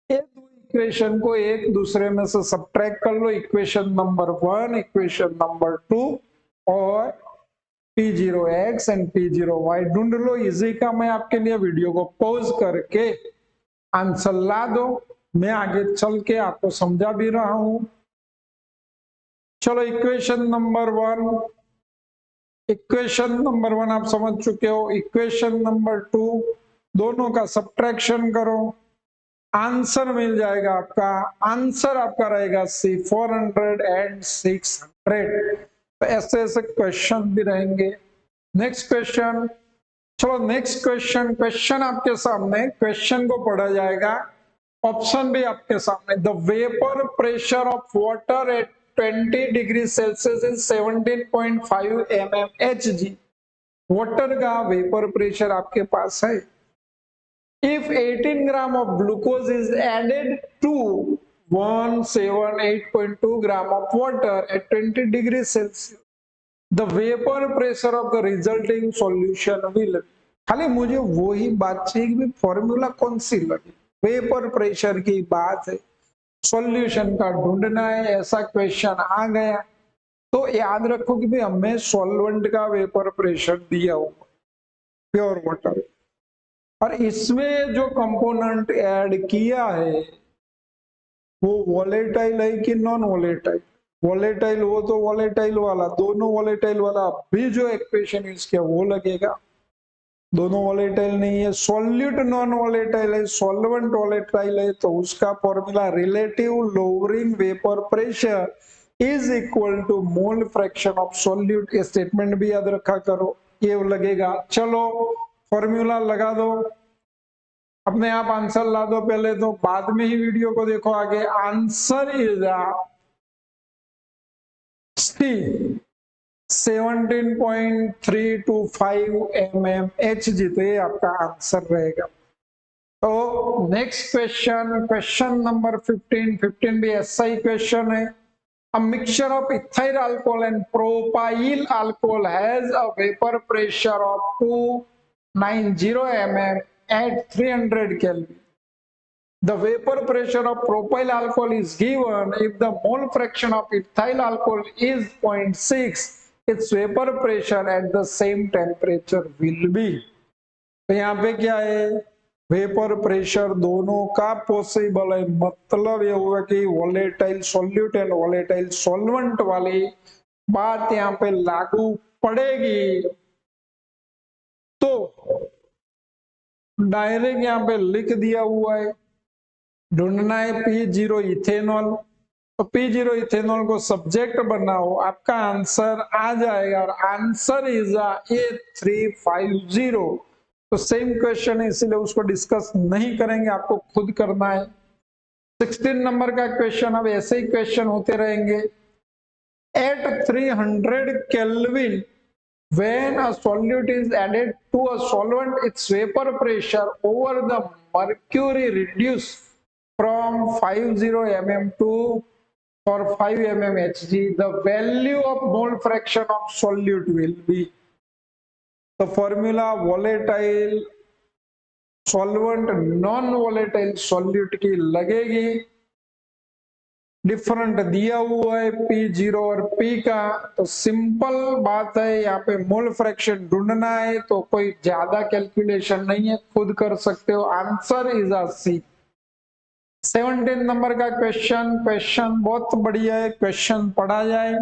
ये दो इक्वेशन को एक दूसरे में से सब्ट्रैक्ट कर लो, इक्वेशन नंबर 1, इक्वेशन नंबर 2, और P0X एंड P0Y ढूंढ लो। इजी का मैं आपके लिए वीडियो को पॉज करके आंसर ला दो, मैं आगे चल के आपको समझा भी रहा हूं। चलो इक्वेशन नंबर 1 आप समझ चुके हो। इक्वेशन नंबर 2 दोनों का सब्ट्रैक्शन करो, आंसर मिल जाएगा आपका। आंसर आपका रहेगा C 400 एंड 600। तो ऐसे ऐसे क्वेश्चन भी रहेंगे। नेक्स्ट क्वेश्चन, चलो नेक्स्ट क्वेश्चन, क्वेश्चन आपके सामने, क्वेश्चन को पढ़ा जाएगा, ऑप्शन भी आपके सामने। The vapour pressure of water at 20 degree Celsius is 17.5 mmHg। Water का वेपर प्रेशर आपके पास है। If 18 gram of glucose is added to 178.2 gram of water at 20 degrees Celsius, the vapor pressure of the resulting solution will। खाली मुझे वही बात चाहिए कि formula कौन सी लगी, वेपर प्रेशर की बात है, सॉल्यूशन का ढूंढना है, ऐसा क्वेश्चन आ गया तो याद रखो कि भाई हमें सॉल्वेंट का वेपर प्रेशर दिया हुआ प्योर वाटर, और इसमें जो कंपोनेंट ऐड किया है वो वॉलेटाइल है कि नॉन वॉलेटाइल। वॉलेटाइल हो तो वॉलेटाइल वाला, दोनों वॉलेटाइल वाला भी जो इक्वेशन यूज किया वो लगेगा। दोनों वॉलेटाइल नहीं है, सॉल्यूट नॉन वॉलेटाइल है, सॉल्वेंट वॉलेटाइल है, तो उसका formula relative lowering vapour pressure is equal to mole fraction of solute. ये स्टेटमेंट भी याद रखा करो, ये लगेगा। चलो फॉर्मूला लगा दो, अपने आप आंसर ला दो पहले, तो बाद में ही वीडियो को देखो आगे। आंसर इज सी 17.325 mmHg, तो ये आपका आंसर रहेगा। तो नेक्स्ट क्वेश्चन, क्वेश्चन नंबर 15 भी ऐसा ही क्वेश्चन है। A mixture of ethyl alcohol and propyl alcohol has a vapor pressure of 290 mm at 300 Kelvin. The vapor pressure of propyl alcohol is given. If the mole fraction of ethyl alcohol is 0.6, its vapor pressure at the same temperature will be। तो यहाँ पे क्या है, vapour pressure दोनों का possible है, मतलब ये हुआ कि volatile solute and volatile solvent वाली बात यहाँ पे लागू पड़ेगी। तो डायरेक्ट यहाँ पे लिख दिया हुआ है, ढूंढना है P0 इथेनॉल, तो P0 इथेनॉल को सब्जेक्ट बनाओ, आपका आंसर आ जाएगा, और आंसर इज A350। तो सेम क्वेश्चन है इसलिए उसको डिस्कस नहीं करेंगे, आपको खुद करना है। 16 नंबर का क्वेश्चन, अब ऐसे ही क्वेश्चन होते रहेंगे। At 300 Kelvin, when a solute is added to a solvent, its vapor pressure over the mercury reduced from 50 mm to for 5 mmHg, the value of mole fraction of solute will be। the formula volatile solvent non volatile solute की लगेगी, different दिया हुआ है P0 और P का, तो simple बात है, यहाँ पे मोल फ्रैक्शन ढूंढना है, तो कोई ज्यादा कैलकुलेशन नहीं है, खुद कर सकते हो। Answer is C। 17 नंबर का क्वेश्चन, क्वेश्चन बहुत बढ़िया है, क्वेश्चन पढ़ा जाए।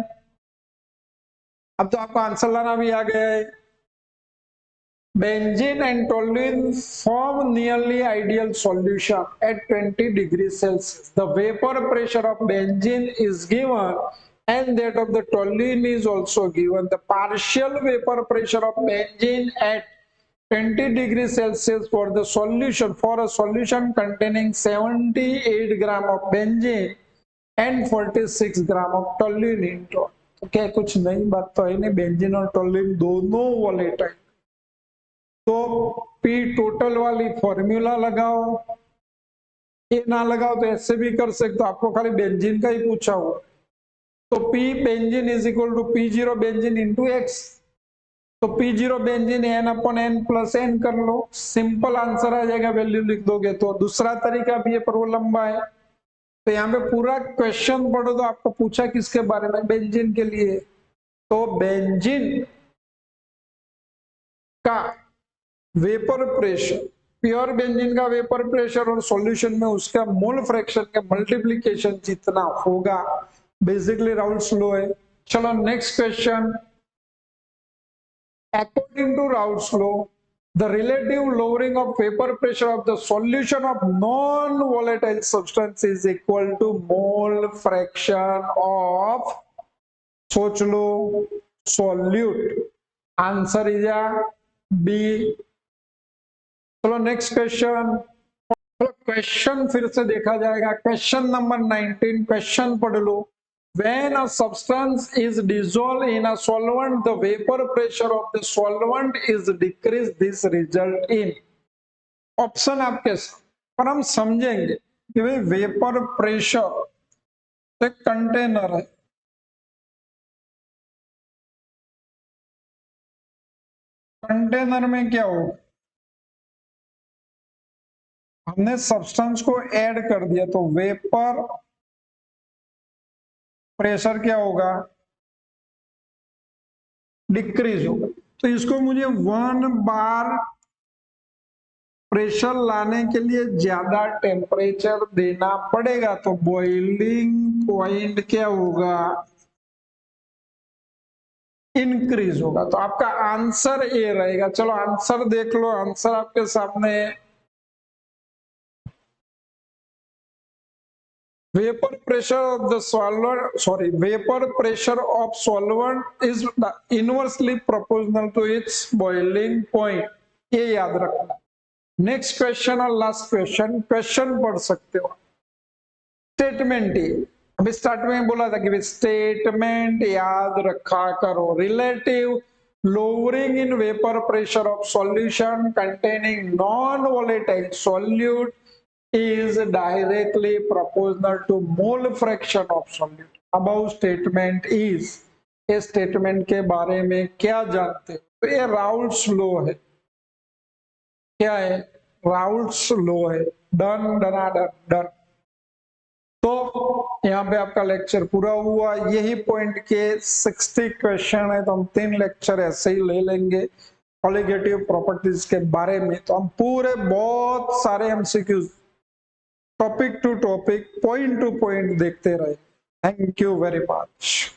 अब तो आपको आंसर लाना भी आ गया है। Benzene and toluene form nearly ideal solution at 20 degrees Celsius. The vapor pressure of benzene is given and that of the toluene is also given. The partial vapor pressure of benzene at 20 degrees Celsius for the solution, for a solution containing 78 gram of benzene and 46 gram of toluene into। तो क्या कुछ नई बात तो है नहीं, benzene और toluene दोनों वॉलेटाइल। तो P टोटल वाली फॉर्मूला लगाओ, ये ना लगाओ तो ऐसे भी कर सकते हो, आपको खाली बेंजीन का ही पूछा हो, तो P benzene is equal to P0 benzene into X, तो P0 benzene n/n plus n कर लो, सिंपल आंसर आ जाएगा, वैल्यू लिख दोगे। तो दूसरा तरीका भी है पर वो लंबा है, तो यहाँ पे पूरा क्वेश्चन पढ़ो तो आपको पूछा किसके बारे में, बेंजीन के लिए, तो बेंजीन का वेपर प्रेशर, प्योर बेंजीन का वेपर प्रेशर और सॉल्यूशन में उसका मोल फ्रैक्शन का मल्टीप्लिकेशन जितना होगा, बेसिकली राउल्ट्स लॉ है। चलो next question. According to Raoult's law, the relative lowering of vapor pressure of the solution of non-volatile substance is equal to mole fraction of, सोच लो, solute। Answer is B. चलो next question, question फिर से देखा जाएगा। Question number 19, question पढ़ लो। When a substance is dissolved in a solvent, the vapor pressure of the solvent is decreased. This result in, option आपके साथ, पर हम समझेंगे कि भाई वेपर प्रेशर एक कंटेनर है, कंटेनर में क्या होगा, हमने सब्सटेंस को ऐड कर दिया तो वेपर प्रेशर क्या होगा, डिक्रीज होगा। तो इसको मुझे 1 बार प्रेशर लाने के लिए ज्यादा टेम्परेचर देना पड़ेगा, तो बॉइलिंग पॉइंट क्या होगा, इंक्रीज होगा। तो आपका आंसर ए रहेगा। चलो आंसर देख लो, आंसर आपके सामने है। Vapor pressure of the solvent, vapor pressure of solvent is inversely proportional to its boiling point। ये याद रखना। नेक्स्ट क्वेश्चन और लास्ट क्वेश्चन, क्वेश्चन पढ़ सकते हो। स्टेटमेंट ए, अभी स्टार्ट में बोला था कि स्टेटमेंट याद रखा करो। Relative lowering in vapor pressure of solution containing non-volatile solute is directly proportional to mole fraction of solute। above statement is, इस स्टेटमेंट के बारे में क्या जानते हो? तो ये राउल्ट्स लॉ है। क्या है? राउल्ट्स लॉ है। डन डना डन डन। तो यहाँ पे आपका लेक्चर पूरा हुआ। यही पॉइंट के 60 क्वेश्चन है, तो हम 3 लेक्चर ऐसे ही ले लेंगे कॉलिगेटिव प्रॉपर्टीज के बारे में। तो हम पूरे बहुत सारे MCQs topic to topic, point to point देखते रहे। Thank you very much.